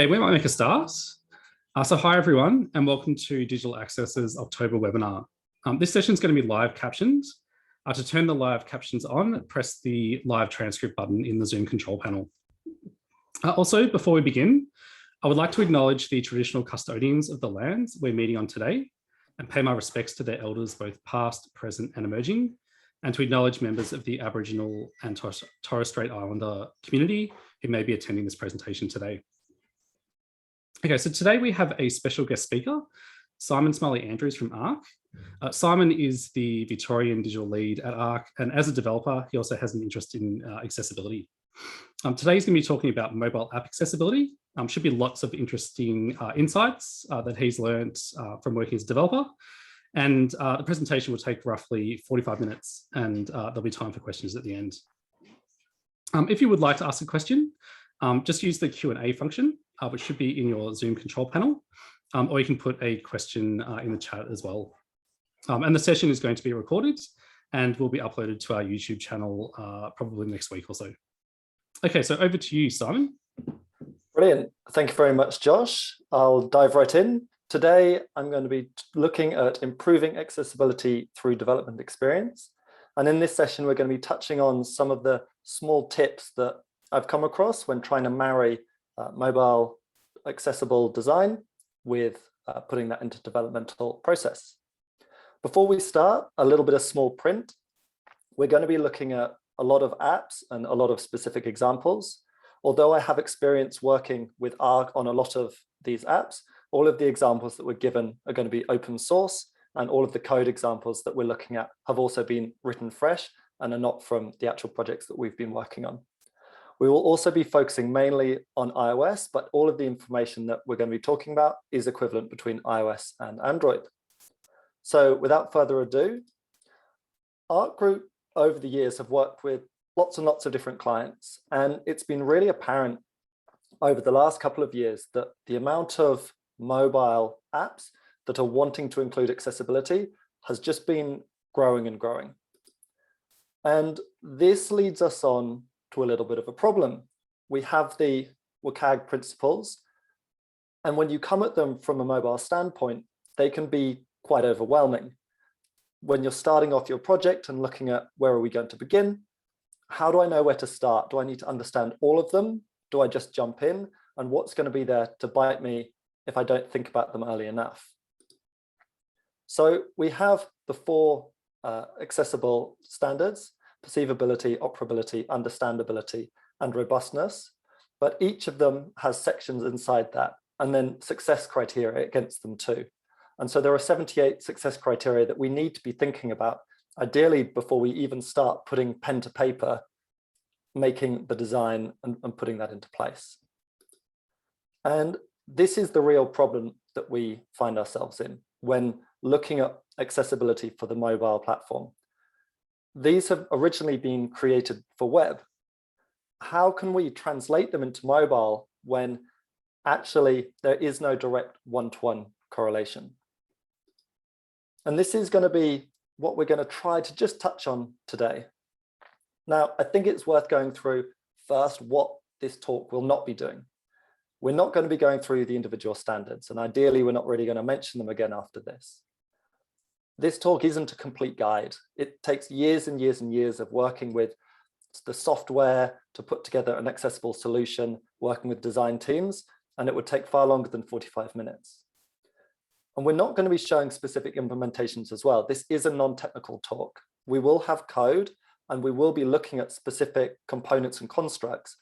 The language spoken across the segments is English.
Hey, we might make a start. So hi everyone, and welcome to Digital Access's October webinar. This session is going to be live captioned. To turn the live captions on, press the live transcript button in the Zoom control panel. Also, before we begin, I would like to acknowledge the traditional custodians of the lands we're meeting on today and pay my respects to their elders, both past, present, and emerging, and to acknowledge members of the Aboriginal and Torres Strait Islander community who may be attending this presentation today. Okay, so today we have a special guest speaker, Simon Smiley-Andrews from ARC. Simon is the Victorian digital lead at ARC, and as a developer, he also has an interest in accessibility. Today he's going to be talking about mobile app accessibility. Should be lots of interesting insights that he's learned from working as a developer. And the presentation will take roughly 45 minutes, and there'll be time for questions at the end. If you would like to ask a question, just use the Q&A function, which should be in your Zoom control panel, or you can put a question in the chat as well. And the session is going to be recorded and will be uploaded to our YouTube channel probably next week or so. Okay, so over to you, Simon. Brilliant. Thank you very much, Josh. I'll dive right in. Today, I'm going to be looking at improving accessibility through development experience. And in this session, we're going to be touching on some of the small tips that I've come across when trying to marry mobile accessible design with putting that into developmental process. Before we start, a little bit of small print. We're going to be looking at a lot of apps and a lot of specific examples. Although I have experience working with ARC on a lot of these apps, all of the examples that we're given are going to be open source, and all of the code examples that we're looking at have also been written fresh and are not from the actual projects that we've been working on. We will also be focusing mainly on iOS, but all of the information that we're going to be talking about is equivalent between iOS and Android. So without further ado, ARC Group over the years have worked with lots and lots of different clients, and it's been really apparent over the last couple of years that the amount of mobile apps that are wanting to include accessibility has just been growing and growing. And this leads us on to a little bit of a problem. We have the WCAG principles, and when you come at them from a mobile standpoint, they can be quite overwhelming. When you're starting off your project and looking at where are we going to begin, how do I know where to start? Do I need to understand all of them? Do I just jump in? And what's going to be there to bite me if I don't think about them early enough? So we have the four accessible standards: perceivability, operability, understandability, and robustness. But each of them has sections inside that, and then success criteria against them too. And so there are 78 success criteria that we need to be thinking about, ideally before we even start putting pen to paper, making the design and putting that into place. And this is the real problem that we find ourselves in when looking at accessibility for the mobile platform. These have originally been created for web. How can we translate them into mobile when actually there is no direct one-to-one correlation? And this is going to be what we're going to try to just touch on today. Now, I think it's worth going through first what this talk will not be doing. We're not going to be going through the individual standards, and ideally we're not really going to mention them again after this. This talk isn't a complete guide. It takes years and years and years of working with the software to put together an accessible solution, working with design teams, and it would take far longer than 45 minutes. And we're not going to be showing specific implementations as well. This is a non-technical talk. We will have code, and we will be looking at specific components and constructs,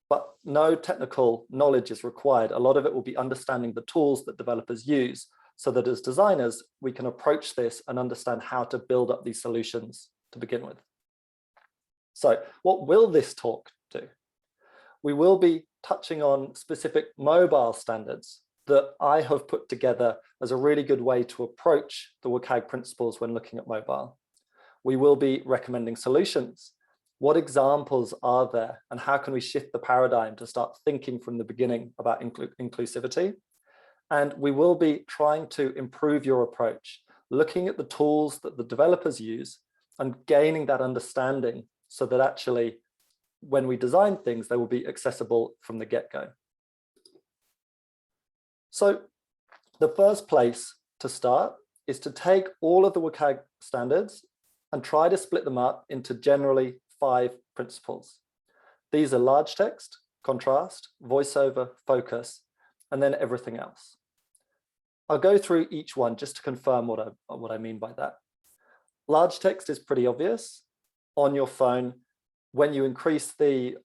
but no technical knowledge is required. A lot of it will be understanding the tools that developers use, so that as designers, we can approach this and understand how to build up these solutions to begin with. So what will this talk do? We will be touching on specific mobile standards that I have put together as a really good way to approach the WCAG principles when looking at mobile. We will be recommending solutions. What examples are there, and how can we shift the paradigm to start thinking from the beginning about inclusivity? And we will be trying to improve your approach, looking at the tools that the developers use and gaining that understanding so that actually when we design things, they will be accessible from the get-go. So the first place to start is to take all of the WCAG standards and try to split them up into generally 5 principles. These are large text, contrast, voiceover, focus, and then everything else. I'll go through each one just to confirm what I mean by that. Large text is pretty obvious. On your phone, when you increase the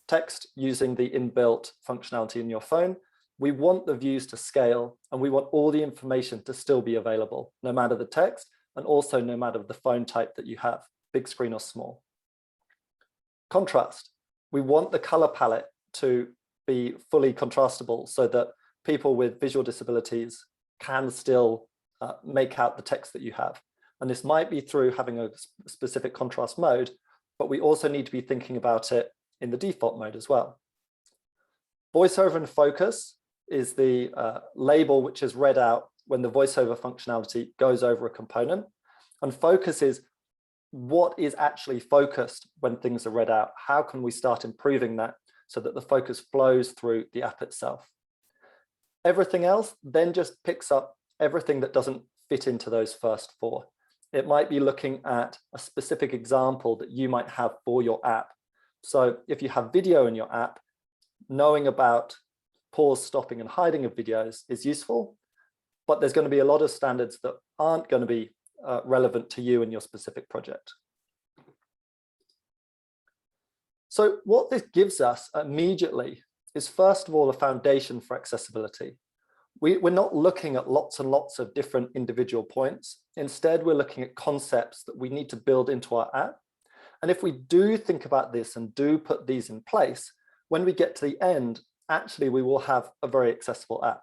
text using the inbuilt functionality in your phone, we want the views to scale and we want all the information to still be available, no matter the text and also no matter the phone type that you have, big screen or small. Contrast, we want the color palette to be fully contrastable so that people with visual disabilities can still make out the text that you have. And this might be through having a specific contrast mode, but we also need to be thinking about it in the default mode as well. Voiceover and focus is the label which is read out when the voiceover functionality goes over a component. And focus is what is actually focused when things are read out. How can we start improving that so that the focus flows through the app itself? Everything else then just picks up everything that doesn't fit into those first 4. It might be looking at a specific example that you might have for your app. So if you have video in your app, knowing about pause, stopping, and hiding of videos is useful, but there's going to be a lot of standards that aren't going to be relevant to you and your specific project. So what this gives us immediately is, first of all, a foundation for accessibility. We're not looking at lots and lots of different individual points. Instead, we're looking at concepts that we need to build into our app. And if we do think about this and do put these in place, when we get to the end, actually, we will have a very accessible app.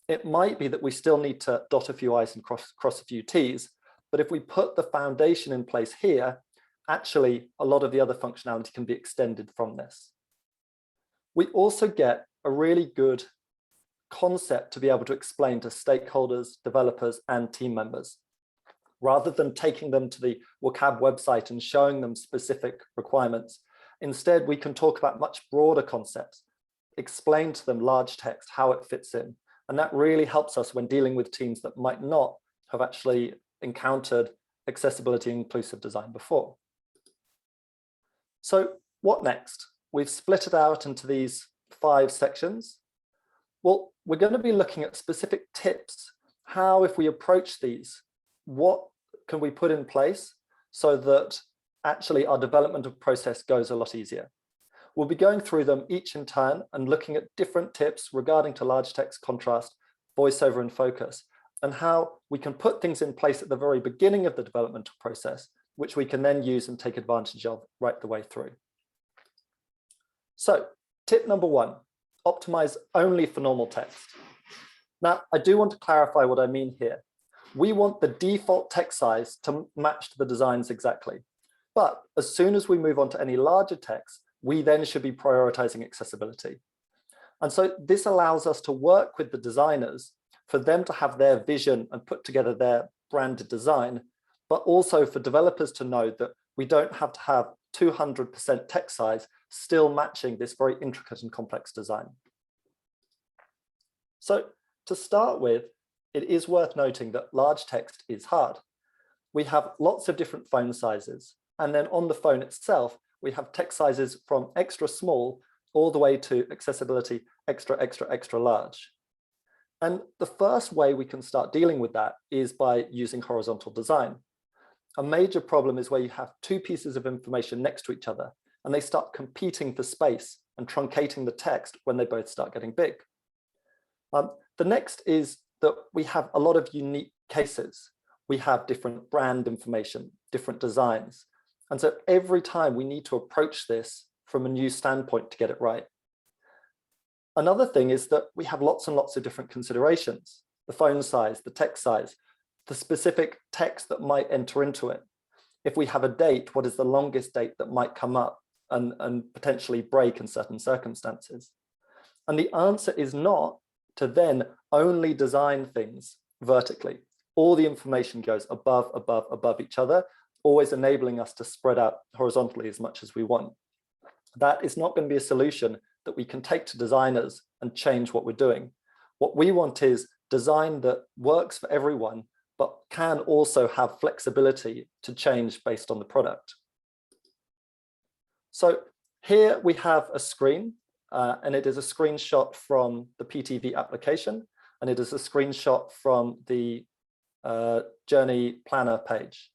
It might be that we still need to dot a few I's and cross a few T's, but if we put the foundation in place here, actually, a lot of the other functionality can be extended from this. We also get a really good concept to be able to explain to stakeholders, developers, and team members. Rather than taking them to the WCAG website and showing them specific requirements, instead, we can talk about much broader concepts, explain to them large text, how it fits in. And that really helps us when dealing with teams that might not have actually encountered accessibility and inclusive design before. So what next? We've split it out into these 5 sections. Well, we're going to be looking at specific tips. How, if we approach these, what can we put in place so that actually our development of process goes a lot easier? We'll be going through them each in turn and looking at different tips regarding to large text, contrast, voiceover, and focus, and how we can put things in place at the very beginning of the developmental process, which we can then use and take advantage of right the way through. So tip number 1, optimize only for normal text. Now, I do want to clarify what I mean here. We want the default text size to match the designs exactly. But as soon as we move on to any larger text, we then should be prioritizing accessibility. And so this allows us to work with the designers for them to have their vision and put together their branded design, but also for developers to know that we don't have to have 200% text size still matching this very intricate and complex design. So to start with, it is worth noting that large text is hard. We have lots of different phone sizes, and then on the phone itself, we have text sizes from extra small all the way to accessibility extra, extra, extra large. And the first way we can start dealing with that is by using horizontal design. A major problem is where you have 2 pieces of information next to each other, and they start competing for space and truncating the text when they both start getting big. The next is that we have a lot of unique cases. We have different brand information, different designs. And so every time we need to approach this from a new standpoint to get it right. Another thing is that we have lots and lots of different considerations: the phone size, the text size, the specific text that might enter into it. If we have a date, what is the longest date that might come up and potentially break in certain circumstances? And the answer is not to then only design things vertically. All the information goes above, above, above each other, always enabling us to spread out horizontally as much as we want. That is not going to be a solution that we can take to designers and change what we're doing. What we want is design that works for everyone, but can also have flexibility to change based on the product. So here we have a screen, and it is a screenshot from the PTV application, and it is a screenshot from the Journey Planner page.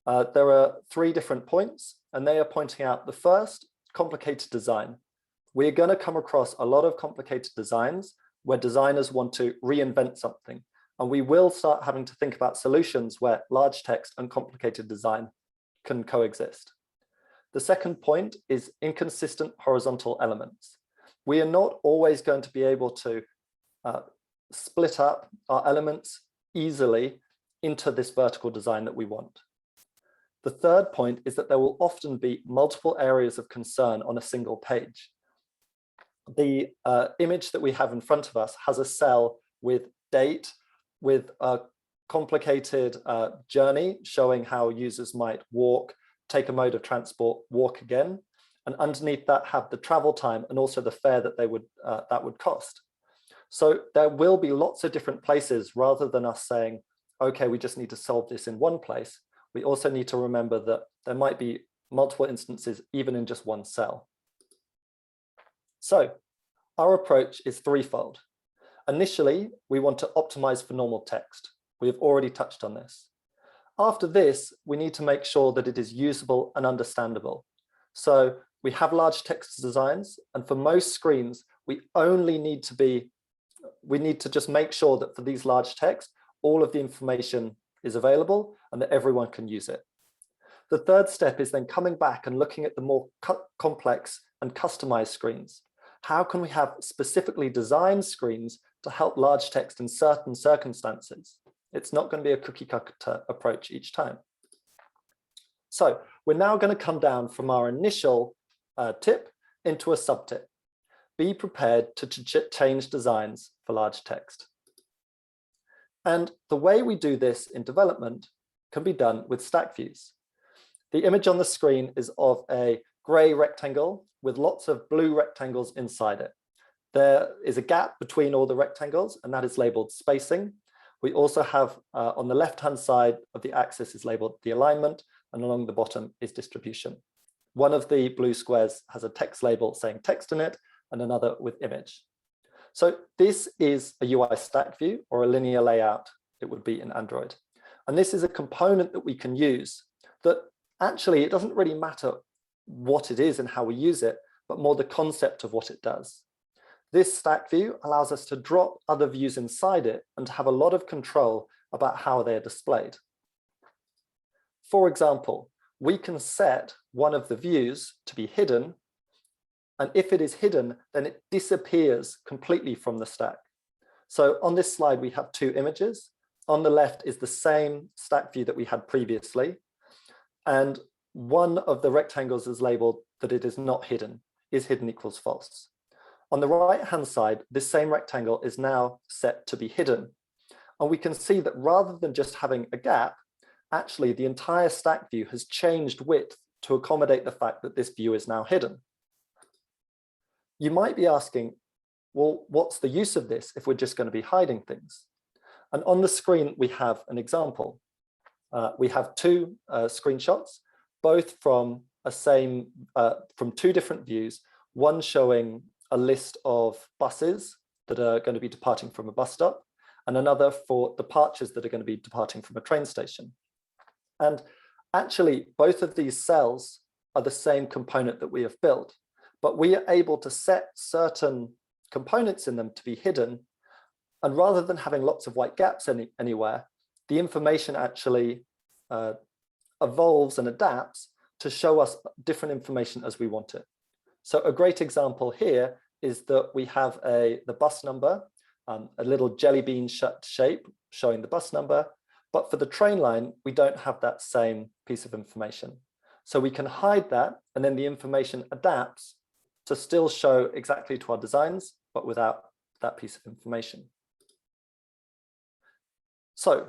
There are 3 different points, and they are pointing out the first, complicated design. We're going to come across a lot of complicated designs where designers want to reinvent something, and we will start having to think about solutions where large text and complicated design can coexist. The second point is inconsistent horizontal elements. We are not always going to be able to split up our elements easily into this vertical design that we want. The third point is that there will often be multiple areas of concern on a single page. The image that we have in front of us has a cell with date, with a complicated journey showing how users might walk, take a mode of transport, walk again, and underneath that have the travel time and also the fare that they would that would cost. So there will be lots of different places rather than us saying, okay, we just need to solve this in one place. We also need to remember that there might be multiple instances even in just one cell. So our approach is threefold. Initially, we want to optimize for normal text. We have already touched on this. After this, we need to make sure that it is usable and understandable. So we have large text designs, and for most screens, we need to just make sure that for these large text, all of the information is available and that everyone can use it. The third step is then coming back and looking at the more complex and customized screens. How can we have specifically designed screens to help large text in certain circumstances? It's not going to be a cookie cutter approach each time. So we're now going to come down from our initial tip into a sub-tip. Be prepared to change designs for large text. And the way we do this in development can be done with stack views. The image on the screen is of a gray rectangle with lots of blue rectangles inside it. There is a gap between all the rectangles, and that is labeled spacing. We also have on the left-hand side of the axis is labeled the alignment, and along the bottom is distribution. One of the blue squares has a text label saying text in it, and another with image. So this is a UI stack view, or a linear layout, it would be in Android. And this is a component that we can use that actually it doesn't really matter what it is and how we use it, but more the concept of what it does. This stack view allows us to drop other views inside it and to have a lot of control about how they're displayed. For example, we can set one of the views to be hidden, and if it is hidden, then it disappears completely from the stack. So on this slide, we have 2 images. On the left is the same stack view that we had previously, and one of the rectangles is labeled that it is not hidden, is hidden equals false. On the right-hand side, this same rectangle is now set to be hidden. And we can see that rather than just having a gap, actually the entire stack view has changed width to accommodate the fact that this view is now hidden. You might be asking, well, what's the use of this if we're just going to be hiding things? And on the screen, we have an example. We have 2 screenshots, both from from 2 different views, one showing a list of buses that are going to be departing from a bus stop, and another for departures that are going to be departing from a train station. And actually, both of these cells are the same component that we have built, but we are able to set certain components in them to be hidden. And rather than having lots of white gaps anywhere, the information actually evolves and adapts to show us different information as we want it. So a great example here is that we have the bus number, a little jelly bean shape showing the bus number, but for the train line, we don't have that same piece of information. So we can hide that, and then the information adapts to still show exactly to our designs, but without that piece of information. So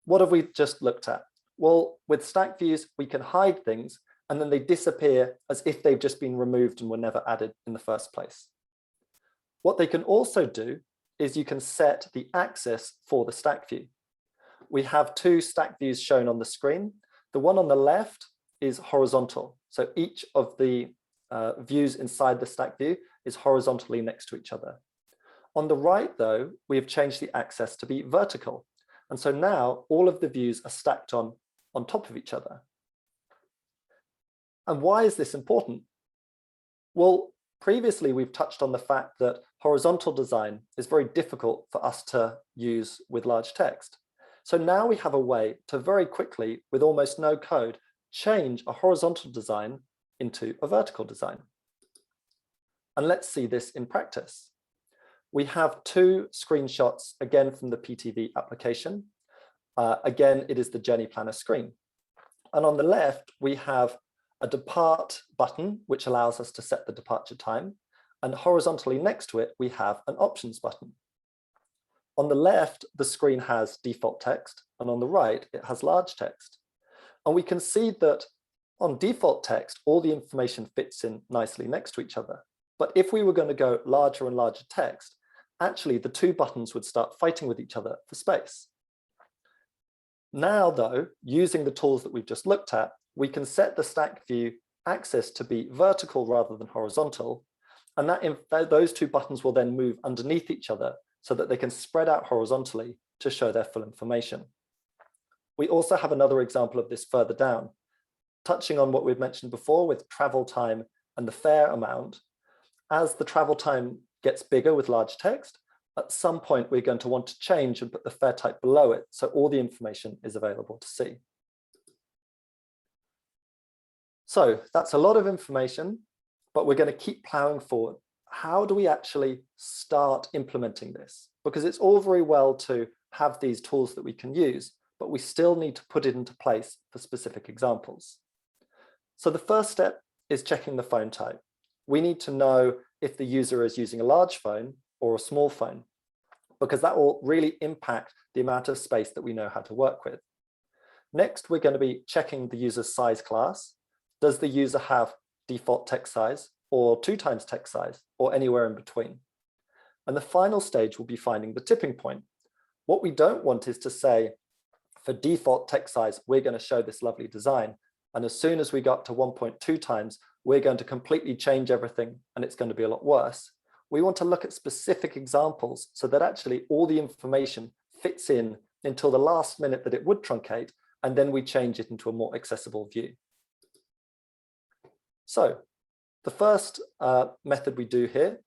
what have we just looked at? Well, with stack views, we can hide things and then they disappear as if they've just been removed and were never added in the first place. What they can also do is you can set the axis for the stack view. We have two stack views shown on the screen. The one on the left is horizontal. So each of the views inside the stack view is horizontally next to each other. On the right, though, we have changed the axis to be vertical. And so now all of the views are stacked on top of each other. And why is this important? Well, previously we've touched on the fact that horizontal design is very difficult for us to use with large text. So now we have a way to very quickly, with almost no code, change a horizontal design into a vertical design. And let's see this in practice. We have two screenshots, again, from the PTV application. Again, it is the Journey Planner screen. And on the left, we have a depart button, which allows us to set the departure time. And horizontally next to it, we have an options button. On the left, the screen has default text, and on the right, it has large text. And we can see that on default text, all the information fits in nicely next to each other. But if we were going to go larger and larger text, actually the two buttons would start fighting with each other for space. Now, though, using the tools that we've just looked at, we can set the stack view axis to be vertical rather than horizontal. And those two buttons will then move underneath each other so that they can spread out horizontally to show their full information. We also have another example of this further down, touching on what we've mentioned before with travel time and the fare amount. As the travel time gets bigger with large text, at some point we're going to want to change and put the fare type below it so all the information is available to see. So that's a lot of information, but we're going to keep plowing forward. How do we actually start implementing this? Because it's all very well to have these tools that we can use, but we still need to put it into place for specific examples. So the first step is checking the phone type. We need to know if the user is using a large phone or a small phone, because that will really impact the amount of space that we know how to work with. Next, we're going to be checking the user's size class. Does the user have default text size or 2x text size or anywhere in between? And the final stage will be finding the tipping point. What we don't want is to say, for default text size, we're going to show this lovely design. And as soon as we got to 1.2 times, we're going to completely change everything and it's going to be a lot worse. We want to look at specific examples so that actually all the information fits in until the last minute that it would truncate, and then we change it into a more accessible view. So the first method we do here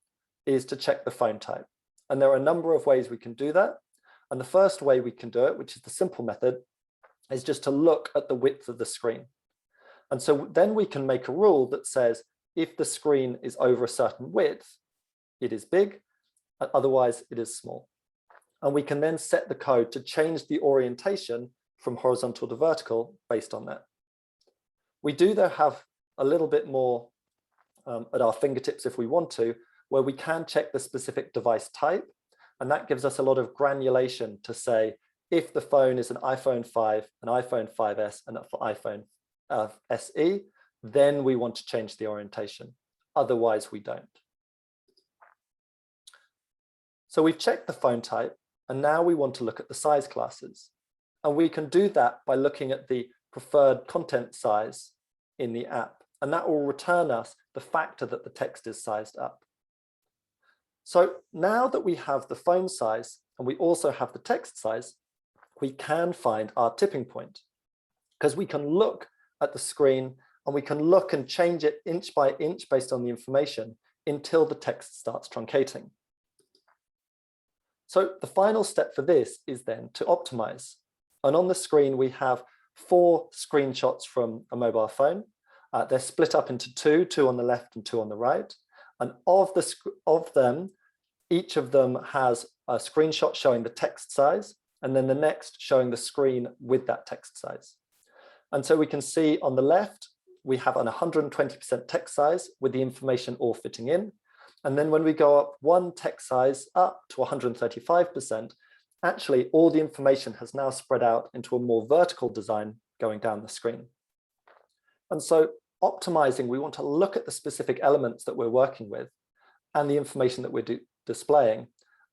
is to check the phone type. And there are a number of ways we can do that. And the first way we can do it, which is the simple method, is just to look at the width of the screen. And so then we can make a rule that says if the screen is over a certain width, it is big, otherwise it is small. And we can then set the code to change the orientation from horizontal to vertical based on that. We do though have a little bit more at our fingertips if we want to, where we can check the specific device type. And that gives us a lot of granulation to say, if the phone is an iPhone 5, an iPhone 5S, and an iPhone SE, then we want to change the orientation. Otherwise, we don't. So we've checked the phone type, and now we want to look at the size classes. And we can do that by looking at the preferred content size in the app. And that will return us the factor that the text is sized up. So now that we have the phone size and we also have the text size, we can find our tipping point, because we can look at the screen and we can look and change it inch by inch based on the information until the text starts truncating. So the final step for this is then to optimize. And on the screen, we have 4 screenshots from a mobile phone. They're split up into two on the left and 2 on the right. And of them, each of them has a screenshot showing the text size, and then the next showing the screen with that text size. And so we can see on the left, we have an 120% text size with the information all fitting in. And then when we go up 1 text size up to 135%, actually all the information has now spread out into a more vertical design going down the screen. And so optimizing, we want to look at the specific elements that we're working with and the information that we're displaying,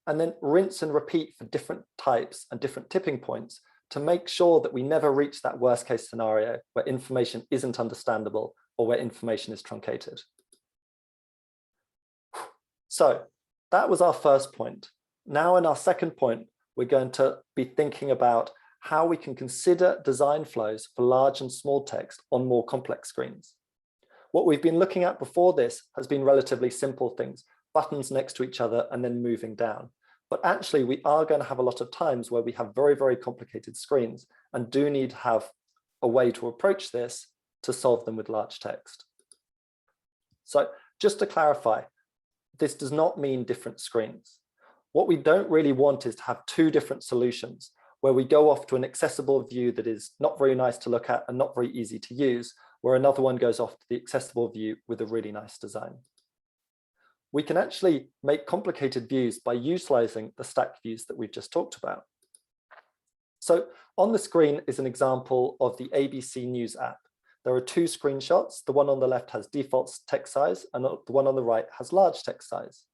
and then rinse and repeat for different types and different tipping points to make sure that we never reach that worst case scenario where information isn't understandable or where information is truncated. So that was our first point. Now in our second point, we're going to be thinking about how we can consider design flows for large and small text on more complex screens. What we've been looking at before this has been relatively simple things, buttons next to each other and then moving down. But actually, we are going to have a lot of times where we have very, very complicated screens and do need to have a way to approach this to solve them with large text. So just to clarify, this does not mean different screens. What we don't really want is to have two different solutions where we go off to an accessible view that is not very nice to look at and not very easy to use, where another one goes off to the accessible view with a really nice design. We can actually make complicated views by utilizing the stack views that we've just talked about. So on the screen is an example of the ABC News app. There are two screenshots. The one on the left has default text size and the one on the right has large text size.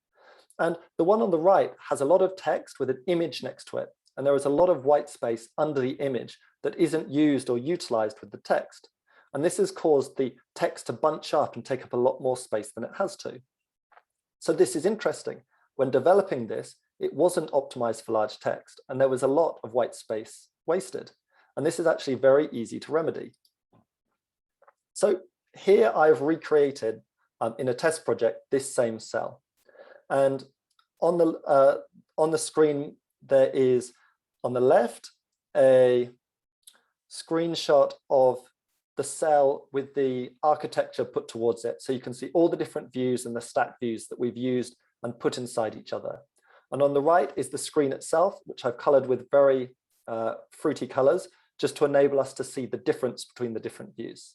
And the one on the right has a lot of text with an image next to it. And there is a lot of white space under the image that isn't used or utilized with the text. And this has caused the text to bunch up and take up a lot more space than it has to. So this is interesting. When developing this, it wasn't optimized for large text, and there was a lot of white space wasted. And this is actually very easy to remedy. So here I've recreated in a test project this same cell. And on the screen, there is on the left a screenshot of the cell with the architecture put towards it. So you can see all the different views and the stack views that we've used and put inside each other. And on the right is the screen itself, which I've colored with very fruity colors, just to enable us to see the difference between the different views.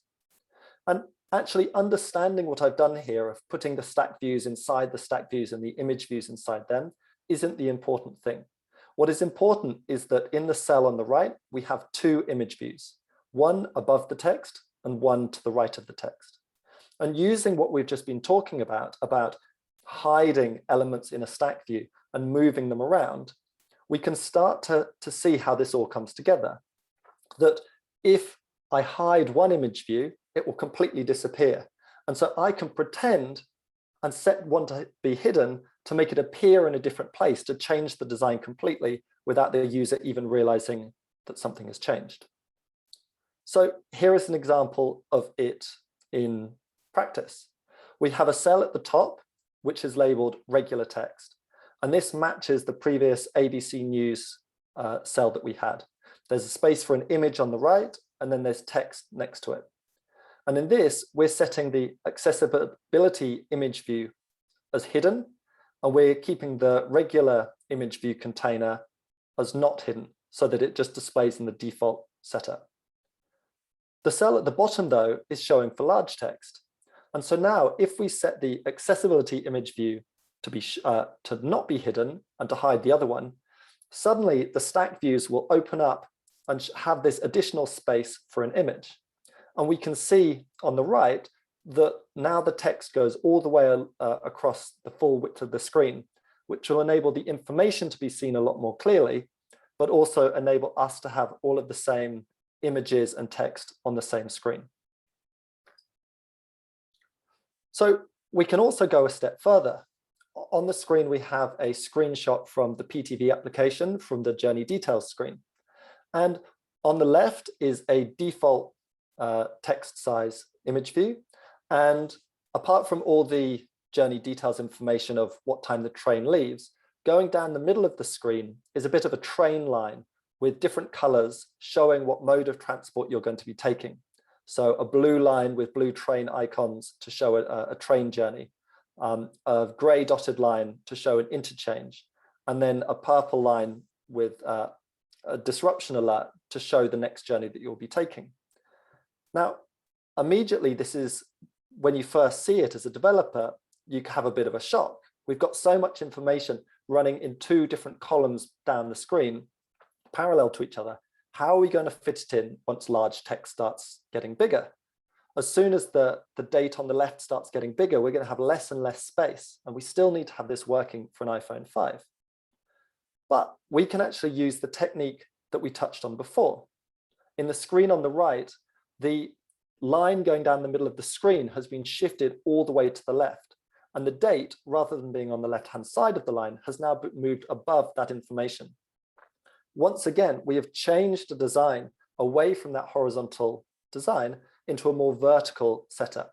And actually understanding what I've done here of putting the stack views inside the stack views and the image views inside them isn't the important thing. What is important is that in the cell on the right, we have two image views, one above the text and one to the right of the text. And using what we've just been talking about hiding elements in a stack view and moving them around, we can start to see how this all comes together. That if I hide one image view, it will completely disappear. And so I can pretend and set one to be hidden to make it appear in a different place, to change the design completely without the user even realizing that something has changed. So here is an example of it in practice. We have a cell at the top, which is labeled regular text. And this matches the previous ABC News cell that we had. There's a space for an image on the right, and then there's text next to it. And in this, we're setting the accessibility image view as hidden, and we're keeping the regular image view container as not hidden, so that it just displays in the default setup. The cell at the bottom, though, is showing for large text. And so now, if we set the accessibility image view to not be hidden and to hide the other one, suddenly the stack views will open up and have this additional space for an image. And we can see on the right that now the text goes all the way across the full width of the screen, which will enable the information to be seen a lot more clearly, but also enable us to have all of the same images and text on the same screen. So we can also go a step further. On the screen, we have a screenshot from the PTV application from the journey details screen. And on the left is a default text size image view. And apart from all the journey details information of what time the train leaves, going down the middle of the screen is a bit of a train line with different colors showing what mode of transport you're going to be taking. So a blue line with blue train icons to show a train journey, a gray dotted line to show an interchange, and then a purple line with a disruption alert to show the next journey that you'll be taking. Now, immediately, this is when you first see it as a developer, you have a bit of a shock. We've got so much information running in two different columns down the screen, parallel to each other. How are we going to fit it in once large text starts getting bigger? As soon as the date on the left starts getting bigger, we're going to have less and less space, and we still need to have this working for an iPhone 5. But we can actually use the technique that we touched on before. In the screen on the right, the line going down the middle of the screen has been shifted all the way to the left. And the date, rather than being on the left-hand side of the line, has now moved above that information. Once again, we have changed the design away from that horizontal design into a more vertical setup.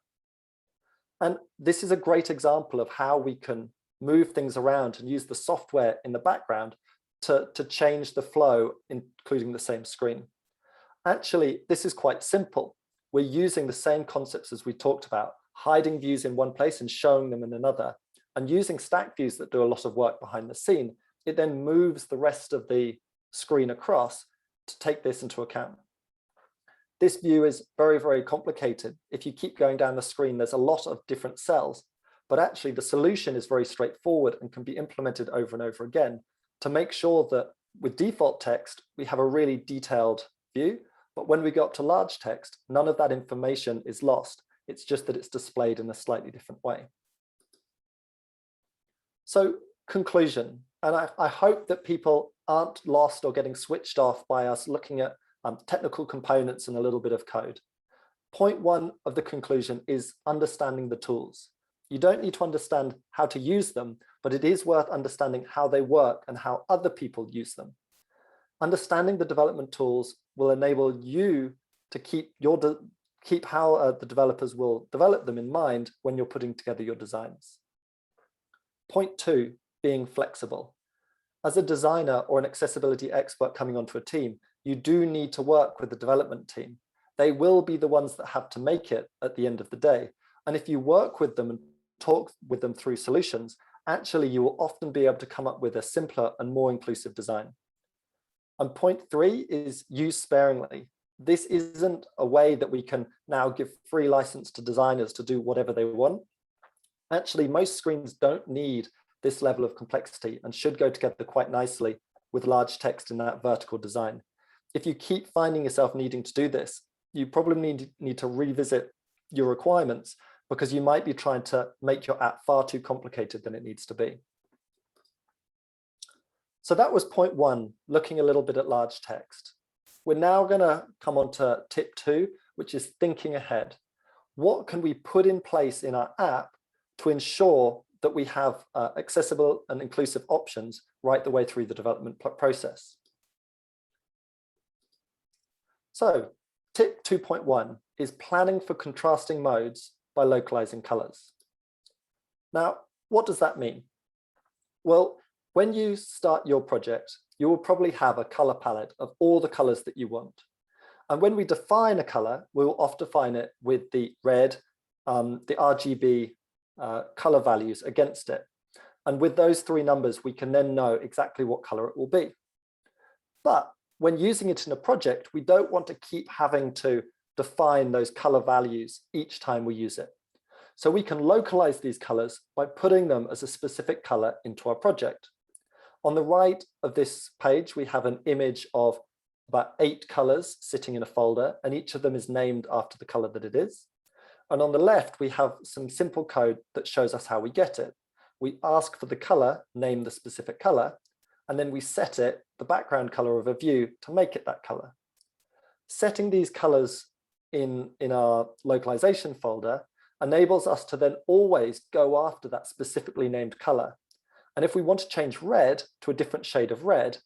And this is a great example of how we can move things around and use the software in the background to change the flow, including the same screen. Actually, this is quite simple. We're using the same concepts as we talked about, hiding views in one place and showing them in another, and using stack views that do a lot of work behind the scene. It then moves the rest of the screen across to take this into account. This view is very, very complicated. If you keep going down the screen, there's a lot of different cells, but actually the solution is very straightforward and can be implemented over and over again to make sure that with default text, we have a really detailed view. But when we go up to large text, none of that information is lost. It's just that it's displayed in a slightly different way. So conclusion, and I hope that people aren't lost or getting switched off by us looking at technical components and a little bit of code. Point one of the conclusion is understanding the tools. You don't need to understand how to use them, but it is worth understanding how they work and how other people use them. Understanding the development tools will enable you to keep how the developers will develop them in mind when you're putting together your designs. Point two, being flexible. As a designer or an accessibility expert coming onto a team, you do need to work with the development team. They will be the ones that have to make it at the end of the day. And if you work with them and talk with them through solutions, actually you will often be able to come up with a simpler and more inclusive design. And point three is use sparingly. This isn't a way that we can now give free license to designers to do whatever they want. Actually, most screens don't need this level of complexity and should go together quite nicely with large text in that vertical design. If you keep finding yourself needing to do this, you probably need to revisit your requirements because you might be trying to make your app far too complicated than it needs to be. So that was point one, looking a little bit at large text. We're now going to come on to tip two, which is thinking ahead. What can we put in place in our app to ensure that we have accessible and inclusive options right the way through the development process? So tip 2.1 is planning for contrasting modes by localizing colors. Now, what does that mean? Well, when you start your project, you will probably have a color palette of all the colors that you want. And when we define a color, we will often define it with the red, the RGB color values against it. And with those three numbers, we can then know exactly what color it will be. But when using it in a project, we don't want to keep having to define those color values each time we use it. So we can localize these colors by putting them as a specific color into our project. On the right of this page, we have an image of about 8 colors sitting in a folder, and each of them is named after the color that it is. And on the left, we have some simple code that shows us how we get it. We ask for the color, name the specific color, and then we set it, the background color of a view, to make it that color. Setting these colors in our localization folder enables us to then always go after that specifically named color. And if we want to change red to a different shade of red,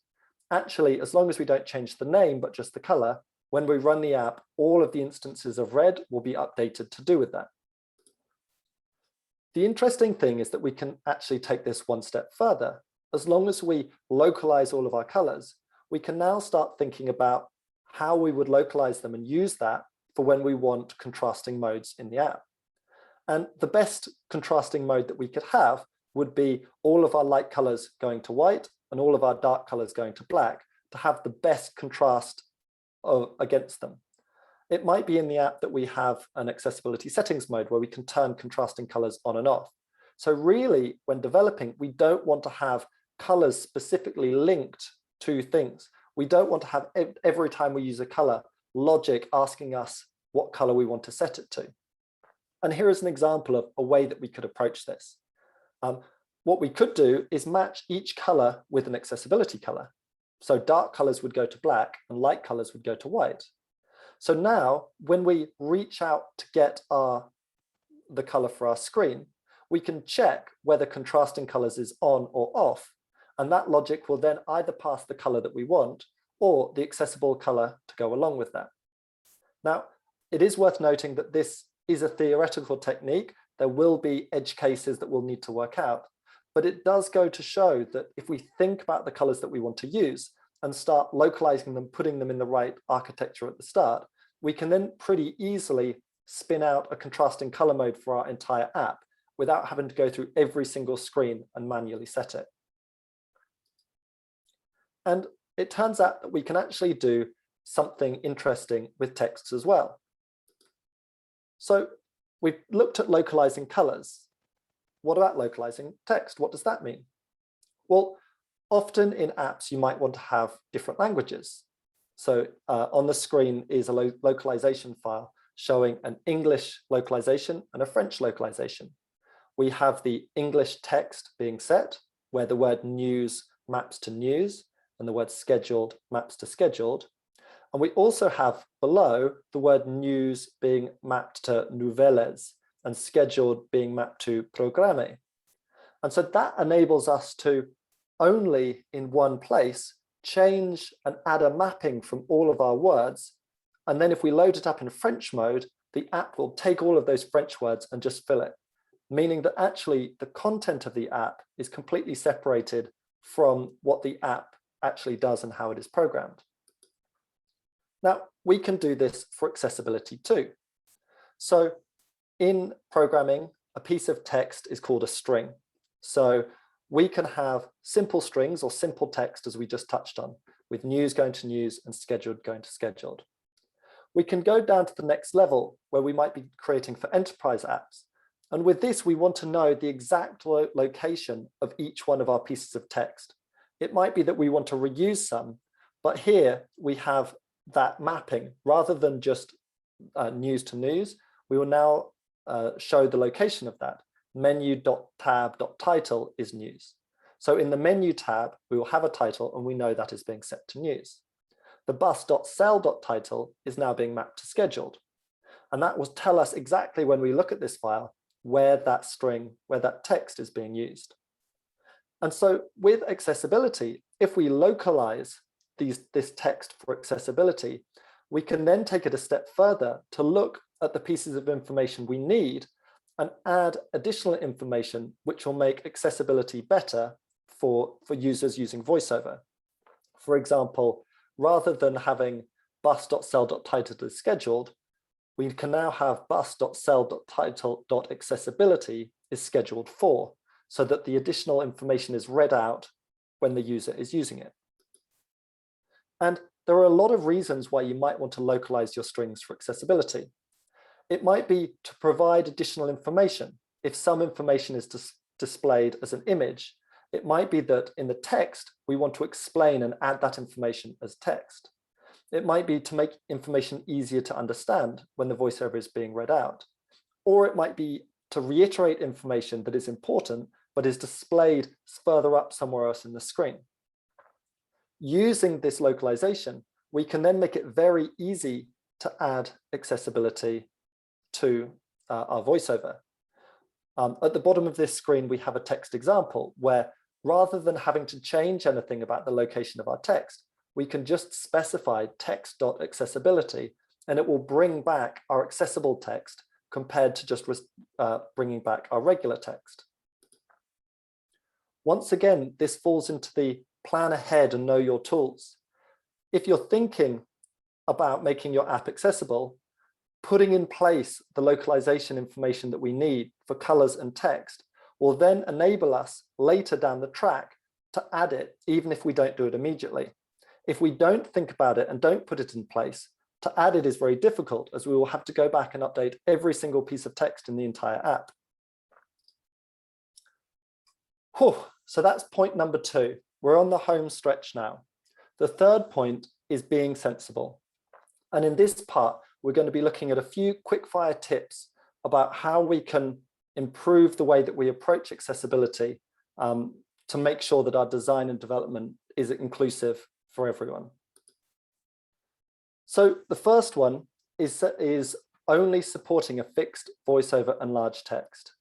actually, as long as we don't change the name, but just the color, when we run the app, all of the instances of red will be updated to do with that. The interesting thing is that we can actually take this one step further. As long as we localize all of our colors, we can now start thinking about how we would localize them and use that for when we want contrasting modes in the app. And the best contrasting mode that we could have would be all of our light colors going to white and all of our dark colors going to black to have the best contrast against them. It might be in the app that we have an accessibility settings mode where we can turn contrasting colors on and off. So really, when developing, we don't want to have colors specifically linked to things. We don't want to have every time we use a color, logic asking us what color we want to set it to. And here is an example of a way that we could approach this. what we could do is match each color with an accessibility color. So dark colors would go to black and light colors would go to white. So now when we reach out to get the color for our screen, we can check whether contrasting colors is on or off. And that logic will then either pass the color that we want or the accessible color to go along with that. Now, it is worth noting that this is a theoretical technique. There will be edge cases that we'll need to work out, but it does go to show that if we think about the colors that we want to use and start localizing them, putting them in the right architecture at the start, we can then pretty easily spin out a contrasting color mode for our entire app without having to go through every single screen and manually set it. And it turns out that we can actually do something interesting with text as well. So we've looked at localizing colors. What about localizing text? What does that mean? Well, often in apps, you might want to have different languages. So on the screen is a localization file showing an English localization and a French localization. We have the English text being set, where the word news maps to news and the word scheduled maps to scheduled. And we also have below the word news being mapped to nouvelles and scheduled being mapped to programme. And so that enables us to only in one place change and add a mapping from all of our words. And then if we load it up in French mode, the app will take all of those French words and just fill it, meaning that actually the content of the app is completely separated from what the app actually does and how it is programmed. Now, we can do this for accessibility too. So in programming, a piece of text is called a string. So we can have simple strings or simple text, as we just touched on, with news going to news and scheduled going to scheduled. We can go down to the next level where we might be creating for enterprise apps. And with this, we want to know the exact location of each one of our pieces of text. It might be that we want to reuse some, but here we have that mapping. Rather than just news to news, we will now show the location of that. Menu.tab.title is news. So in the menu tab, we will have a title and we know that is being set to news. The bus.cell.title is now being mapped to scheduled. And that will tell us exactly when we look at this file, where that string, where that text is being used. And so with accessibility, if we localize this text for accessibility, we can then take it a step further to look at the pieces of information we need and add additional information which will make accessibility better for users using VoiceOver. For example, rather than having bus.cell.title is scheduled, we can now have bus.cell.title.accessibility is scheduled for, so that the additional information is read out when the user is using it. And there are a lot of reasons why you might want to localize your strings for accessibility. It might be to provide additional information. If some information is displayed as an image, it might be that in the text, we want to explain and add that information as text. It might be to make information easier to understand when the voiceover is being read out. Or it might be to reiterate information that is important, but is displayed further up somewhere else in the screen. Using this localization, we can then make it very easy to add accessibility to our voiceover. At the bottom of this screen, we have a text example where rather than having to change anything about the location of our text, we can just specify text.accessibility and it will bring back our accessible text compared to just bringing back our regular text. Once again, this falls into the plan ahead and know your tools. If you're thinking about making your app accessible, putting in place the localization information that we need for colors and text will then enable us later down the track to add it, even if we don't do it immediately. If we don't think about it and don't put it in place, to add it is very difficult, as we will have to go back and update every single piece of text in the entire app. Whew. So that's point number 2. We're on the home stretch now. The third point is being sensible. And in this part, we're going to be looking at a few quick-fire tips about how we can improve the way that we approach accessibility to make sure that our design and development is inclusive for everyone. So the first one is only supporting a fixed voiceover and large text.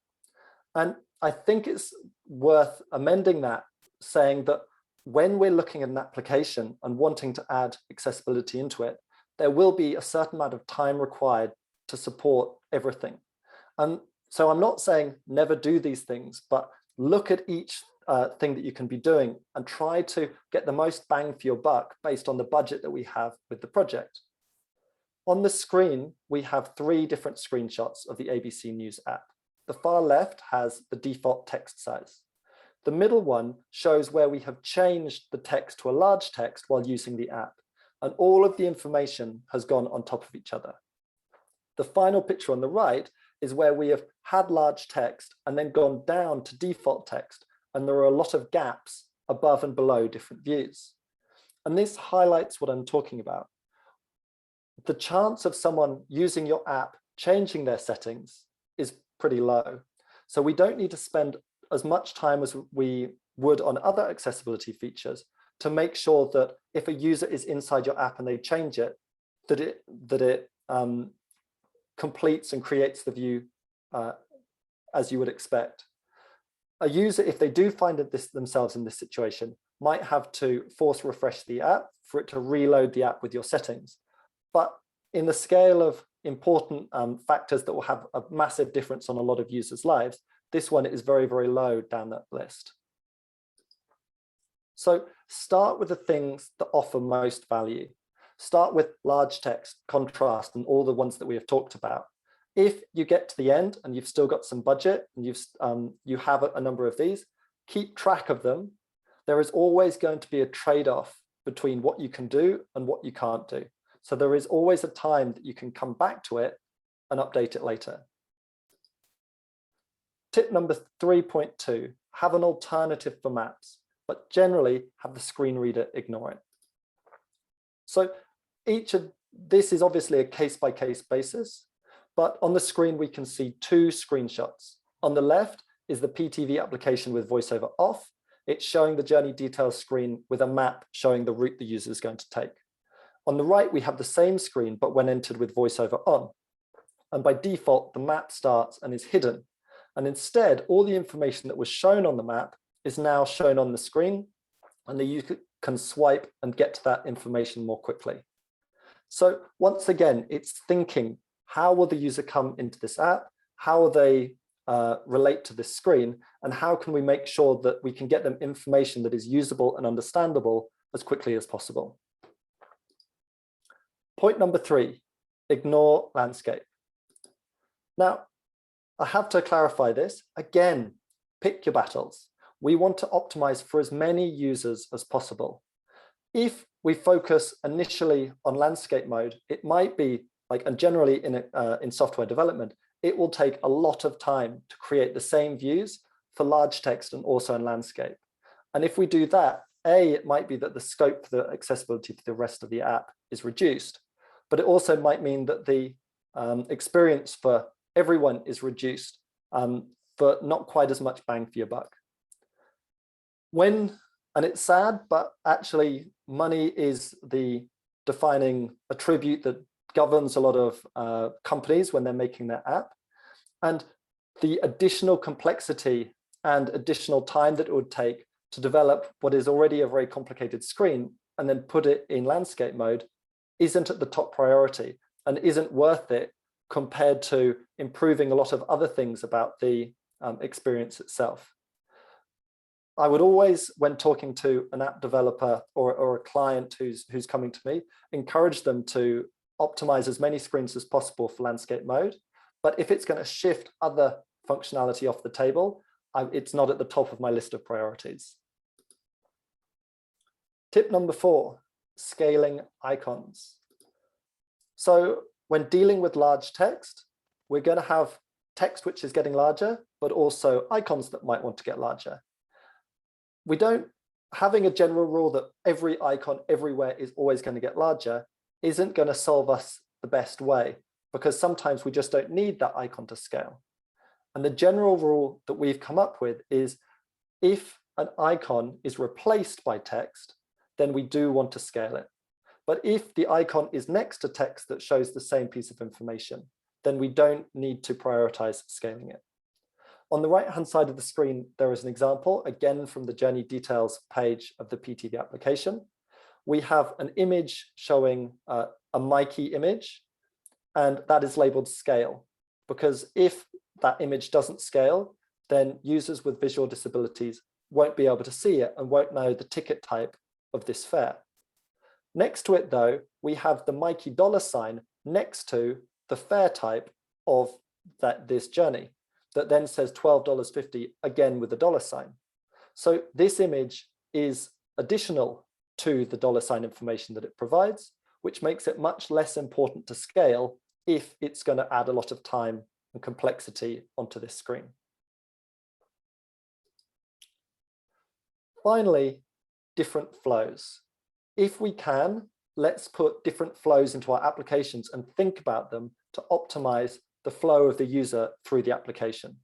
And I think it's worth amending that, saying that when we're looking at an application and wanting to add accessibility into it, there will be a certain amount of time required to support everything. And so I'm not saying never do these things, but look at each thing that you can be doing and try to get the most bang for your buck based on the budget that we have with the project. On the screen, we have 3 different screenshots of the ABC News app. The far left has the default text size. The middle one shows where we have changed the text to a large text while using the app, and all of the information has gone on top of each other. The final picture on the right is where we have had large text and then gone down to default text, and there are a lot of gaps above and below different views. And this highlights what I'm talking about. The chance of someone using your app changing their settings is pretty low. So we don't need to spend as much time as we would on other accessibility features to make sure that if a user is inside your app and they change it, that it completes and creates the view as you would expect. A user, if they do find themselves in this situation, might have to force refresh the app for it to reload the app with your settings. But in the scale of important factors that will have a massive difference on a lot of users' lives, this one is very, very low down that list. So start with the things that offer most value. Start with large text, contrast, and all the ones that we have talked about. If you get to the end and you've still got some budget and you have a number of these, keep track of them. There is always going to be a trade-off between what you can do and what you can't do. So there is always a time that you can come back to it and update it later. Tip number 3.2, have an alternative for maps, but generally have the screen reader ignore it. So this is obviously a case-by-case basis, but on the screen we can see 2 screenshots. On the left is the PTV application with voiceover off. It's showing the journey details screen with a map showing the route the user is going to take. On the right, we have the same screen, but when entered with voiceover on. And by default, the map starts and is hidden. And instead, all the information that was shown on the map is now shown on the screen, and the user can swipe and get to that information more quickly. So once again, it's thinking, how will the user come into this app? How will they relate to this screen? And how can we make sure that we can get them information that is usable and understandable as quickly as possible? Point number 3, ignore landscape. Now, I have to clarify this. Again, pick your battles. We want to optimize for as many users as possible. If we focus initially on landscape mode, it might be like, and generally in software development, it will take a lot of time to create the same views for large text and also in landscape. And if we do that, it might be that the scope for the accessibility for the rest of the app is reduced, but it also might mean that the experience for everyone is reduced, but not quite as much bang for your buck. And it's sad, but actually money is the defining attribute that governs a lot of companies when they're making their app. And the additional complexity and additional time that it would take to develop what is already a very complicated screen and then put it in landscape mode isn't at the top priority and isn't worth it compared to improving a lot of other things about the experience itself. I would always, when talking to an app developer or a client who's coming to me, encourage them to optimize as many screens as possible for landscape mode. But if it's going to shift other functionality off the table, it's not at the top of my list of priorities. Tip number 4, scaling icons. So when dealing with large text, we're going to have text which is getting larger, but also icons that might want to get larger. Having a general rule that every icon everywhere is always going to get larger isn't going to solve us the best way, because sometimes we just don't need that icon to scale. And the general rule that we've come up with is, if an icon is replaced by text, then we do want to scale it. But if the icon is next to text that shows the same piece of information, then we don't need to prioritize scaling it. On the right-hand side of the screen, there is an example, again from the journey details page of the PTV application. We have an image showing a Mikey image, and that is labeled scale, because if that image doesn't scale, then users with visual disabilities won't be able to see it and won't know the ticket type of this fare. Next to it, though, we have the Mikey $ next to the fare type of this journey that then says $12.50, again with the $. So this image is additional to the $ information that it provides, which makes it much less important to scale if it's going to add a lot of time and complexity onto this screen. Finally, different flows. If we can, let's put different flows into our applications and think about them to optimize the flow of the user through the application.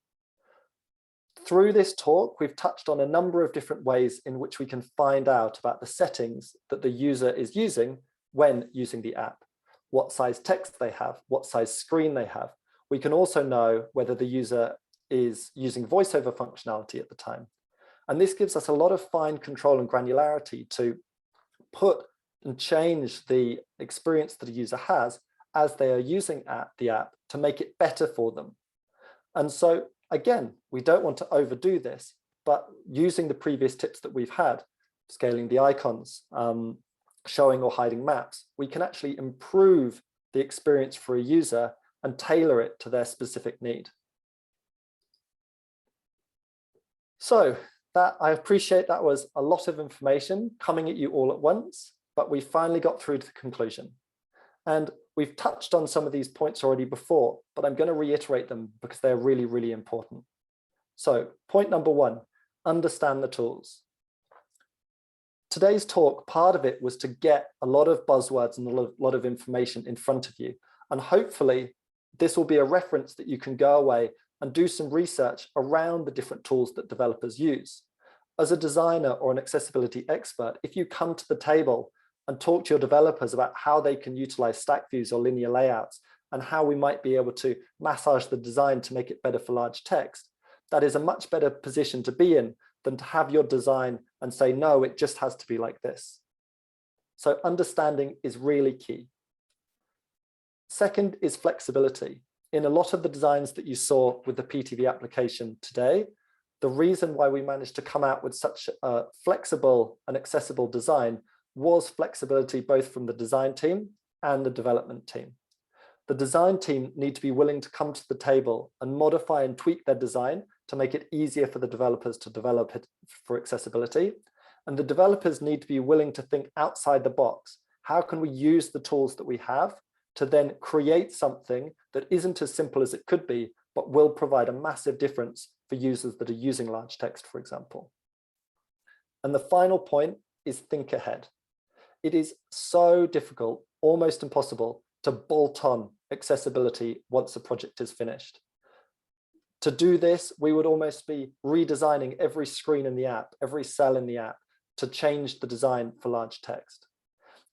Through this talk, we've touched on a number of different ways in which we can find out about the settings that the user is using when using the app, what size text they have, what size screen they have. We can also know whether the user is using voiceover functionality at the time. And this gives us a lot of fine control and granularity to put and change the experience that a user has as they are using the app to make it better for them. And so, again, we don't want to overdo this, but using the previous tips that we've had, scaling the icons, showing or hiding maps, we can actually improve the experience for a user and tailor it to their specific need. So I appreciate that was a lot of information coming at you all at once, but we finally got through to the conclusion. And we've touched on some of these points already before, but I'm going to reiterate them because they're really, really important. So point number 1, understand the tools. Today's talk, part of it was to get a lot of buzzwords and a lot of information in front of you. And hopefully this will be a reference that you can go away and do some research around the different tools that developers use. As a designer or an accessibility expert, if you come to the table and talk to your developers about how they can utilize stack views or linear layouts and how we might be able to massage the design to make it better for large text, that is a much better position to be in than to have your design and say, no, it just has to be like this. So understanding is really key. Second is flexibility. In a lot of the designs that you saw with the PTV application today, the reason why we managed to come out with such a flexible and accessible design was flexibility both from the design team and the development team. The design team need to be willing to come to the table and modify and tweak their design to make it easier for the developers to develop it for accessibility. And the developers need to be willing to think outside the box. How can we use the tools that we have to then create something that isn't as simple as it could be, but will provide a massive difference for users that are using large text, for example. And the final point is think ahead. It is so difficult, almost impossible, to bolt on accessibility once a project is finished. To do this, we would almost be redesigning every screen in the app, every cell in the app, to change the design for large text.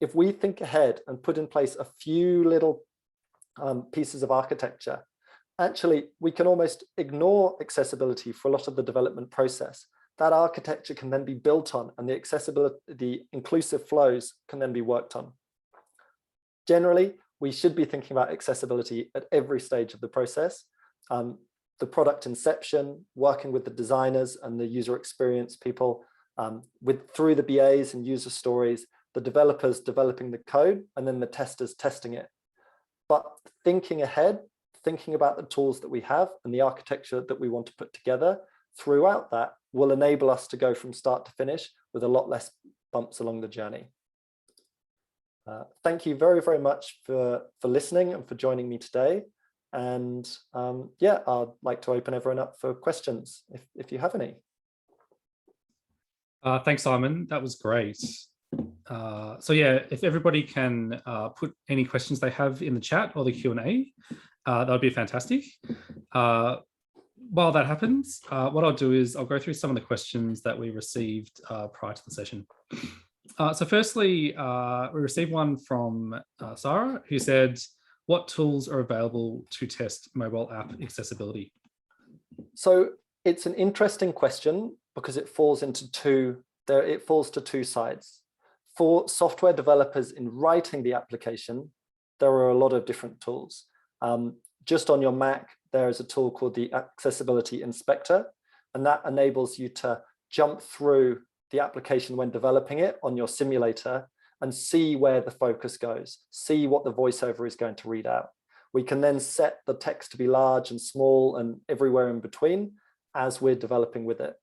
If we think ahead and put in place a few little pieces of architecture, actually, we can almost ignore accessibility for a lot of the development process. That architecture can then be built on, and the inclusive flows can then be worked on. Generally, we should be thinking about accessibility at every stage of the process. The product inception, working with the designers and the user experience people, through the BAs and user stories, the developers developing the code, and then the testers testing it. But thinking ahead, thinking about the tools that we have and the architecture that we want to put together throughout that will enable us to go from start to finish with a lot less bumps along the journey. Thank you very, very much for listening and for joining me today. And yeah, I'd like to open everyone up for questions if you have any. Thanks, Simon. That was great. So yeah, if everybody can put any questions they have in the chat or the Q&A, that would be fantastic. while that happens, what I'll do is I'll go through some of the questions that we received prior to the session. So firstly, we received one from Sarah, who said, what tools are available to test mobile app accessibility? So it's an interesting question because it falls into to two sides. For software developers in writing the application, there are a lot of different tools. Just on your Mac, there is a tool called the Accessibility Inspector, and that enables you to jump through the application when developing it on your simulator and see where the focus goes, see what the voiceover is going to read out. We can then set the text to be large and small and everywhere in between as we're developing with it.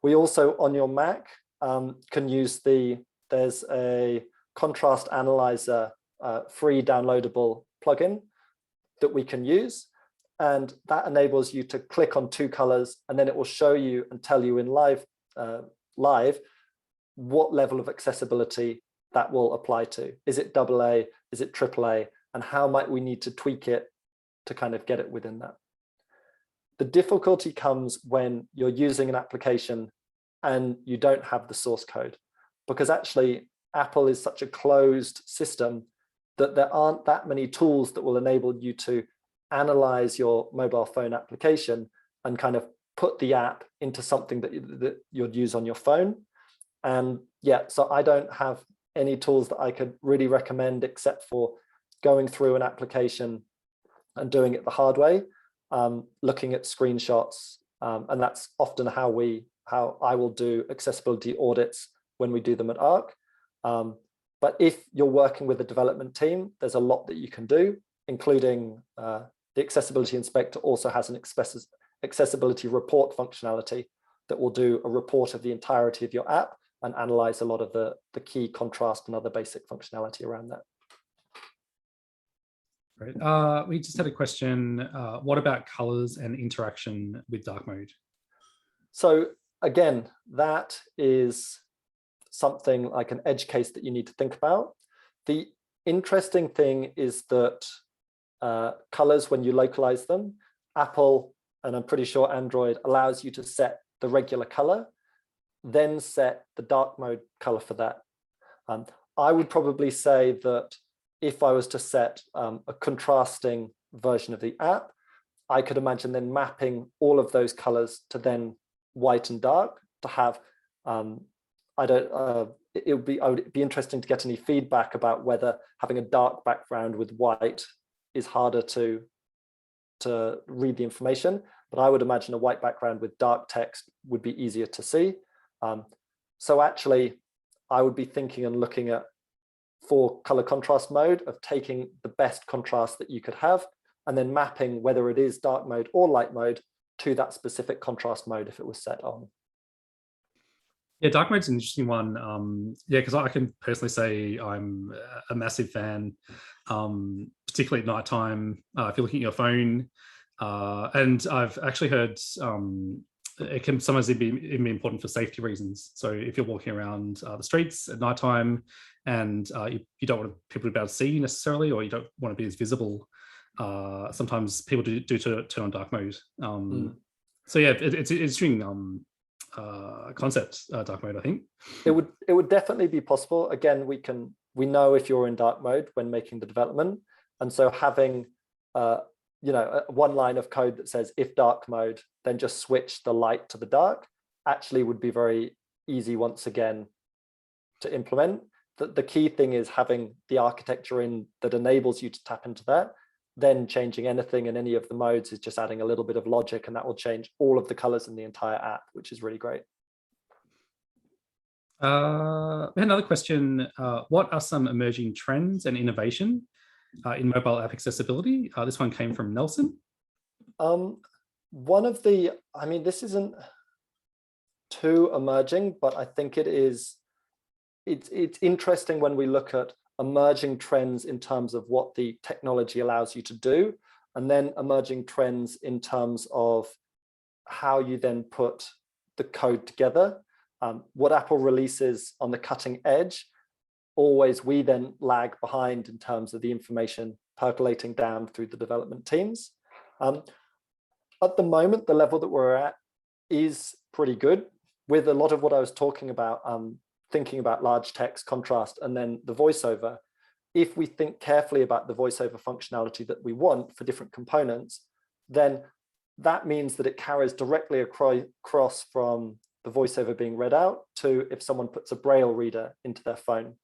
We also, on your Mac, can use there's a contrast analyzer free downloadable plugin that we can use. And that enables you to click on two colors, and then it will show you and tell you in live what level of accessibility that will apply to. Is it AA? Is it AAA? And how might we need to tweak it to kind of get it within that? The difficulty comes when you're using an application and you don't have the source code, because actually Apple is such a closed system that there aren't that many tools that will enable you to analyze your mobile phone application and kind of put the app into something that you'd use on your phone. And yeah, so I don't have any tools that I could really recommend except for going through an application and doing it the hard way, looking at screenshots. And that's often how I will do accessibility audits when we do them at ARC. But if you're working with a development team, there's a lot that you can do, including the Accessibility Inspector also has an accessibility report functionality that will do a report of the entirety of your app and analyze a lot of the key contrast and other basic functionality around that. Great. We just had a question. What about colors and interaction with dark mode? So again, that is something like an edge case that you need to think about. The interesting thing is that colors, when you localize them, Apple, and I'm pretty sure Android, allows you to set the regular color, then set the dark mode color for that. I would probably say that if I was to set a contrasting version of the app, I could imagine then mapping all of those colors to then white and dark to have, it would be interesting to get any feedback about whether having a dark background with white is harder to read the information, but I would imagine a white background with dark text would be easier to see. So actually, I would be thinking and looking at, for color contrast mode, of taking the best contrast that you could have and then mapping whether it is dark mode or light mode to that specific contrast mode if it was set on. Yeah, dark mode's an interesting one. Yeah, because I can personally say I'm a massive fan, particularly at nighttime, if you're looking at your phone. And I've actually heard it can sometimes even be important for safety reasons. So if you're walking around the streets at nighttime and you don't want people to be able to see you necessarily, or you don't want to be as visible, sometimes people do turn on dark mode. So yeah, it's an interesting concept, dark mode, I think. It would definitely be possible. Again, we know if you're in dark mode when making the development, and so having one line of code that says if dark mode, then just switch the light to the dark actually would be very easy once again to implement. The key thing is having the architecture in that enables you to tap into that. Then changing anything in any of the modes is just adding a little bit of logic, and that will change all of the colors in the entire app, which is really great. We had another question. What are some emerging trends and innovation in mobile app accessibility? This one came from Nelson. One of the, this isn't too emerging, but I think it's interesting when we look at emerging trends in terms of what the technology allows you to do, and then emerging trends in terms of how you then put the code together. What Apple releases on the cutting edge, always we then lag behind in terms of the information percolating down through the development teams. At the moment, the level that we're at is pretty good with a lot of what I was talking about, thinking about large text, contrast, and then the voiceover. If we think carefully about the voiceover functionality that we want for different components, then that means that it carries directly across from the voiceover being read out to if someone puts a Braille reader into their phone.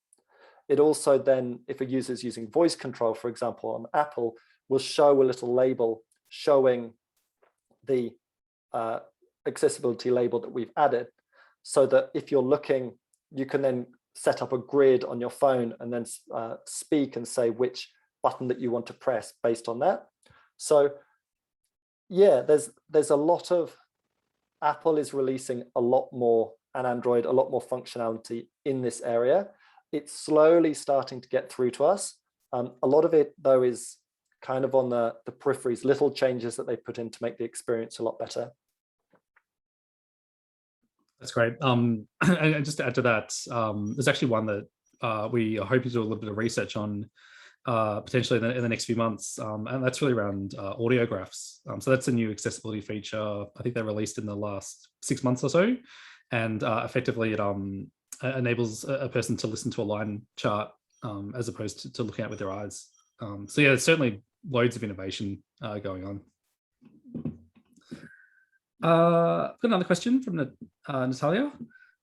It also then, if a user is using voice control, for example, on Apple, will show a little label showing the accessibility label that we've added, so that if you're looking, you can then set up a grid on your phone and then speak and say which button that you want to press based on that. So yeah, there's a lot of, Apple is releasing a lot more, and Android, a lot more functionality in this area. It's slowly starting to get through to us. A lot of it though is kind of on the peripheries, little changes that they put in to make the experience a lot better. That's great. And just to add to that, there's actually one that we are hoping to do a little bit of research on potentially in the next few months, and that's really around audiographs. So that's a new accessibility feature. I think they released in the last 6 months or so, and effectively it enables a person to listen to a line chart as opposed to looking at it with their eyes. So yeah, there's certainly loads of innovation going on. I've got another question from Natalia.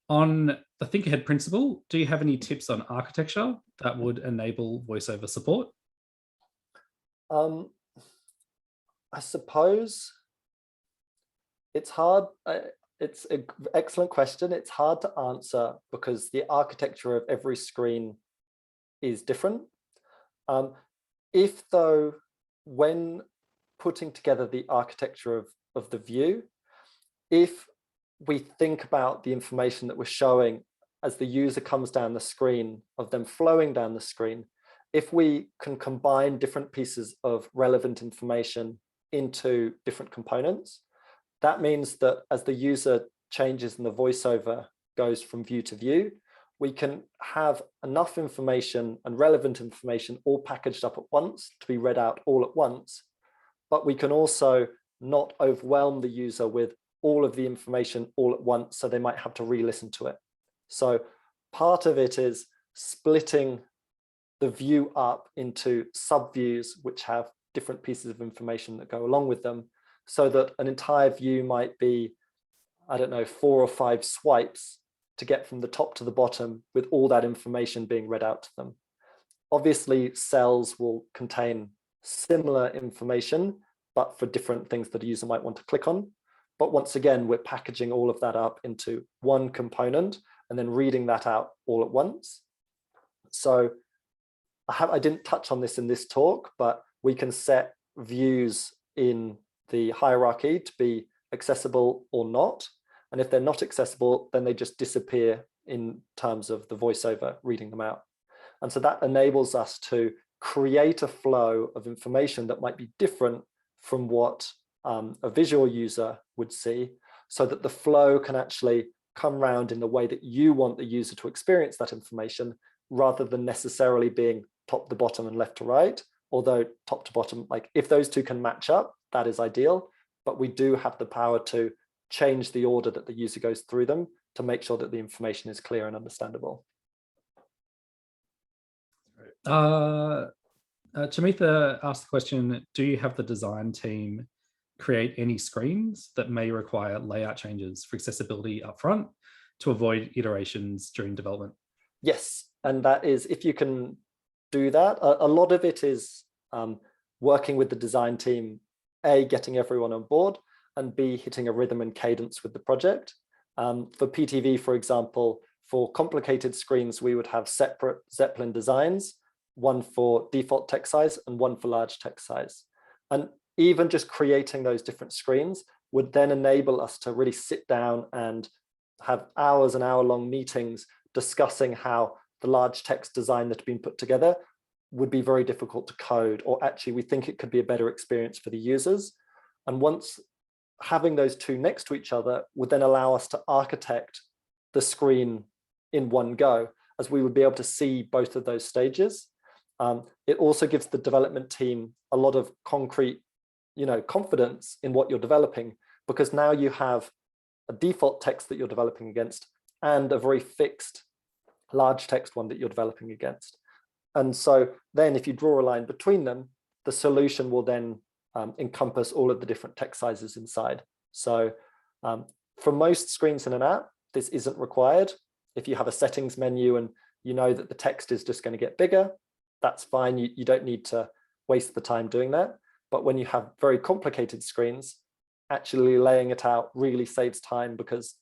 On the think ahead principle, do you have any tips on architecture that would enable voiceover support? I suppose it's hard. It's an excellent question. It's hard to answer because the architecture of every screen is different. If though, when putting together the architecture of the view, if we think about the information that we're showing as the user comes down the screen, of them flowing down the screen, if we can combine different pieces of relevant information into different components, that means that as the user changes and the voiceover goes from view to view, we can have enough information and relevant information all packaged up at once to be read out all at once. But we can also not overwhelm the user with all of the information all at once, so they might have to re-listen to it. So part of it is splitting the view up into subviews, which have different pieces of information that go along with them, so that an entire view might be, I don't know, 4 or 5 swipes to get from the top to the bottom with all that information being read out to them. Obviously, cells will contain similar information, but for different things that a user might want to click on. But once again, we're packaging all of that up into one component and then reading that out all at once. So I didn't touch on this in this talk, but we can set views in the hierarchy to be accessible or not. And if they're not accessible, then they just disappear in terms of the voiceover reading them out. And so that enables us to create a flow of information that might be different from what a visual user would see, so that the flow can actually come round in the way that you want the user to experience that information, rather than necessarily being top to bottom and left to right. Although top to bottom, like if those two can match up, that is ideal, but we do have the power to change the order that the user goes through them to make sure that the information is clear and understandable. Chamitha asked the question, do you have the design team create any screens that may require layout changes for accessibility upfront to avoid iterations during development? Yes, and that is, if you can do that, a lot of it is working with the design team, A, getting everyone on board, and B, hitting a rhythm and cadence with the project. For PTV, for example, for complicated screens, we would have separate Zeppelin designs, one for default text size and one for large text size. And even just creating those different screens would then enable us to really sit down and have hours and hour-long meetings discussing how the large text design that had been put together would be very difficult to code, or actually we think it could be a better experience for the users. And once having those two next to each other would then allow us to architect the screen in one go, as we would be able to see both of those stages. It also gives the development team a lot of concrete, confidence in what you're developing, because now you have a default text that you're developing against and a very fixed large text one that you're developing against. And so then if you draw a line between them, the solution will then encompass all of the different text sizes inside. So for most screens in an app, this isn't required. If you have a settings menu and you know that the text is just going to get bigger, that's fine. You don't need to waste the time doing that. But when you have very complicated screens, actually laying it out really saves time, because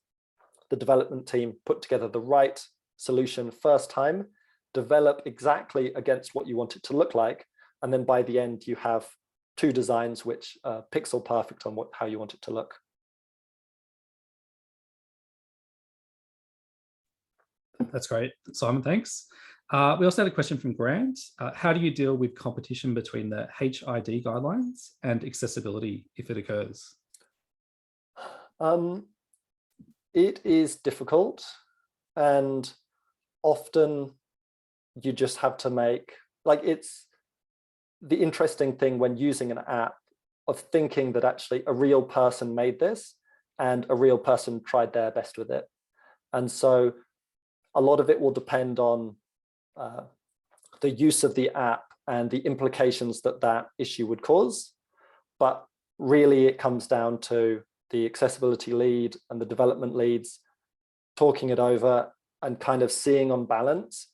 the development team put together the right solution first time, develop exactly against what you want it to look like, and then by the end you have two designs which are pixel perfect on how you want it to look. That's great, Simon, thanks. We also had a question from Grant. How do you deal with competition between the HID guidelines and accessibility if it occurs? It is difficult, and often you just have to make, it's the interesting thing when using an app of thinking that actually a real person made this and a real person tried their best with it. And so a lot of it will depend on the use of the app and the implications that that issue would cause. But really it comes down to the accessibility lead and the development leads talking it over and kind of seeing on balance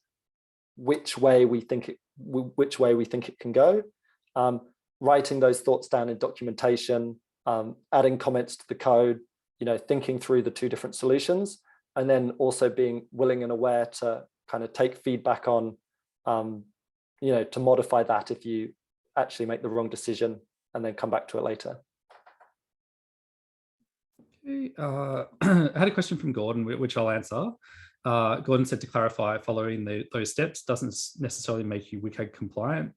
which way we think it can go, writing those thoughts down in documentation, adding comments to the code, thinking through the two different solutions, and then also being willing and aware to kind of take feedback on, to modify that if you actually make the wrong decision and then come back to it later. Okay. I had a question from Gordon, which I'll answer. Gordon said, to clarify, following those steps doesn't necessarily make you WCAG compliant.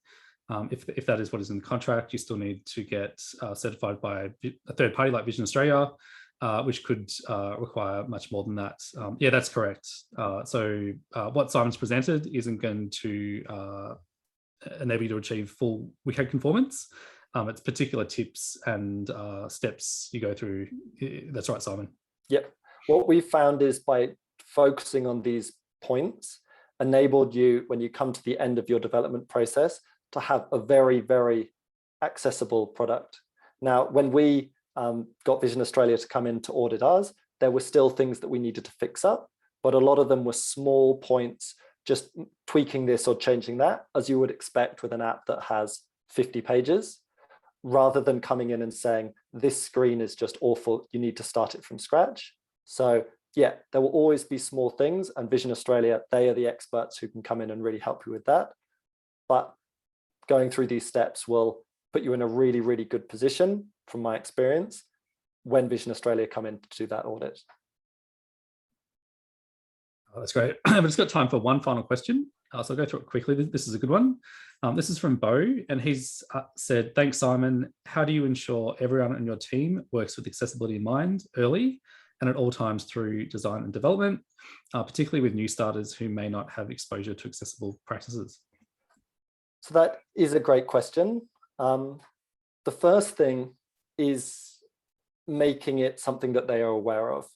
If that is what is in the contract, you still need to get certified by a third party like Vision Australia, which could require much more than that. Yeah, that's correct. So what Simon's presented isn't going to enable you to achieve full WCAG conformance. It's particular tips and steps you go through. That's right, Simon. Yep. What we found is by focusing on these points enabled you, when you come to the end of your development process, to have a very, very accessible product. Now, when we got Vision Australia to come in to audit us, there were still things that we needed to fix up, but a lot of them were small points, just tweaking this or changing that, as you would expect with an app that has 50 pages, rather than coming in and saying, this screen is just awful, you need to start it from scratch. So yeah, there will always be small things, and Vision Australia, they are the experts who can come in and really help you with that. But going through these steps will put you in a really, really good position, from my experience, when Vision Australia come in to do that audit. Oh, that's great. I've just got time for one final question. So I'll go through it quickly. This is a good one. This is from Bo, and he's said, thanks, Simon. How do you ensure everyone on your team works with accessibility in mind early and at all times through design and development, particularly with new starters who may not have exposure to accessible practices? So that is a great question. The first thing is making it something that they are aware of.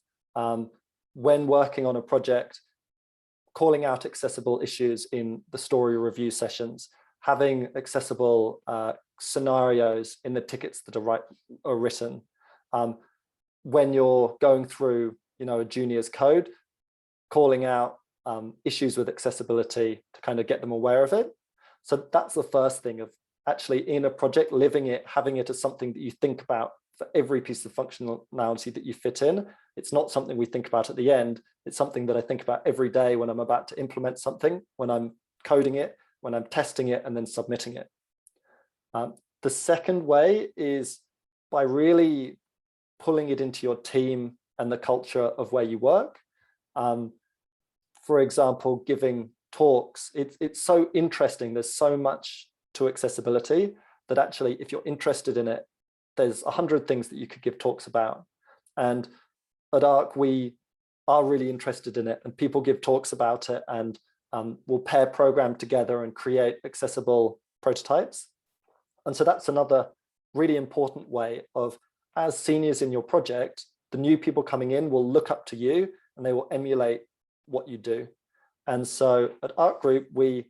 When working on a project, calling out accessible issues in the story review sessions, having accessible scenarios in the tickets that are written. When you're going through, a junior's code, calling out issues with accessibility to kind of get them aware of it. So that's the first thing, of actually in a project, living it, having it as something that you think about for every piece of functionality that you fit in. It's not something we think about at the end. It's something that I think about every day when I'm about to implement something, when I'm coding it, when I'm testing it, and then submitting it. The second way is by really pulling it into your team and the culture of where you work. For example, giving talks. It's so interesting. There's so much to accessibility that actually, if you're interested in it, there's 100 things that you could give talks about. And at ARC, we are really interested in it, and people give talks about it, and we'll pair program together and create accessible prototypes. And so that's another really important way of, as seniors in your project, the new people coming in will look up to you and they will emulate what you do. And so at Art Group, we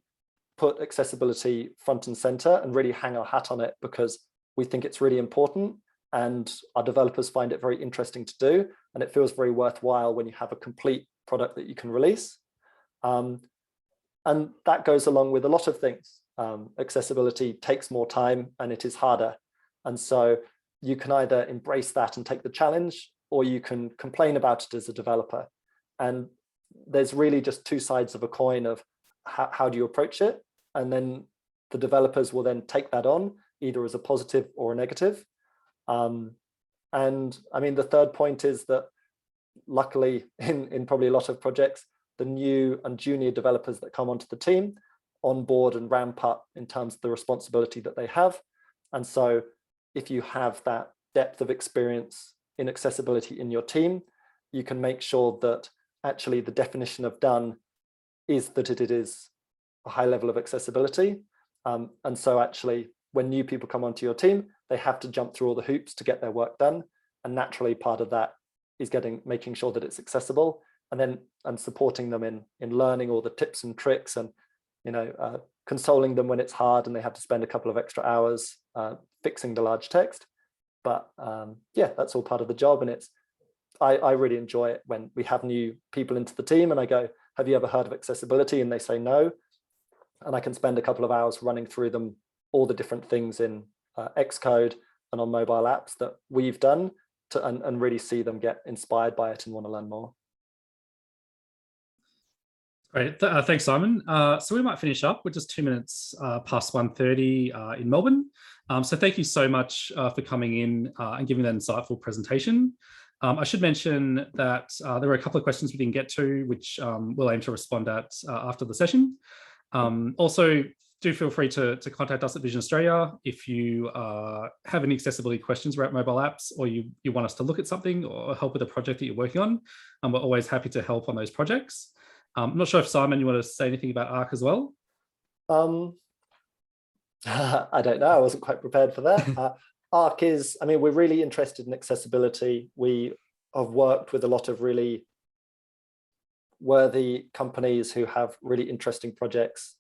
put accessibility front and center and really hang our hat on it because we think it's really important and our developers find it very interesting to do. And it feels very worthwhile when you have a complete product that you can release. And that goes along with a lot of things. Accessibility takes more time and it is harder. And so you can either embrace that and take the challenge, or you can complain about it as a developer. And there's really just two sides of a coin of how do you approach it? And then the developers will then take that on either as a positive or a negative. And I mean, the third point is that luckily in probably a lot of projects, the new and junior developers that come onto the team onboard and ramp up in terms of the responsibility that they have. And so if you have that depth of experience in accessibility in your team, you can make sure that actually the definition of done is that it is a high level of accessibility. And so actually when new people come onto your team, they have to jump through all the hoops to get their work done. And naturally part of that is making sure that it's accessible, and supporting them in learning all the tips and tricks, and consoling them when it's hard and they have to spend a couple of extra hours fixing the large text. But yeah, that's all part of the job. And I really enjoy it when we have new people into the team and I go, have you ever heard of accessibility? And they say no. And I can spend a couple of hours running through them, all the different things in Xcode and on mobile apps that we've done and really see them get inspired by it and want to learn more. Great, thanks, Simon. So we might finish up. We're just 2 minutes past 1:30 in Melbourne. So thank you so much for coming in and giving that insightful presentation. I should mention that there were a couple of questions we didn't get to, which we'll aim to respond at after the session. Also, do feel free to contact us at Vision Australia if you have any accessibility questions about mobile apps, or you want us to look at something or help with a project that you're working on. We're always happy to help on those projects. I'm not sure if Simon, you want to say anything about ARC as well? I don't know. I wasn't quite prepared for that. ARC is, I mean, we're really interested in accessibility. We have worked with a lot of really worthy companies who have really interesting projects,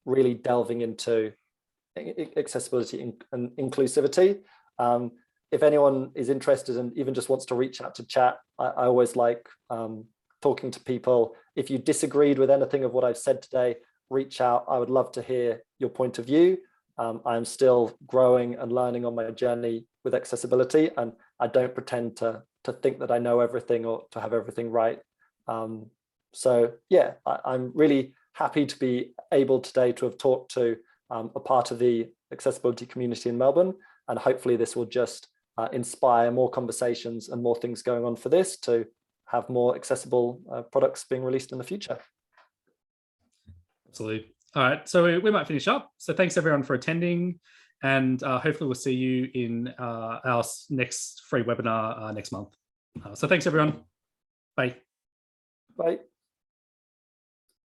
really delving into accessibility and inclusivity. If anyone is interested and even just wants to reach out to chat, I always like talking to people. If you disagreed with anything of what I've said today, reach out. I would love to hear your point of view. I'm still growing and learning on my journey with accessibility, and I don't pretend to think that I know everything or to have everything right. So yeah, I'm really happy to be able today to have talked to a part of the accessibility community in Melbourne, and hopefully this will just inspire more conversations and more things going on for this to have more accessible products being released in the future. Absolutely. All right, so we might finish up. So thanks everyone for attending, and hopefully we'll see you in our next free webinar next month. So thanks everyone. Bye. Bye.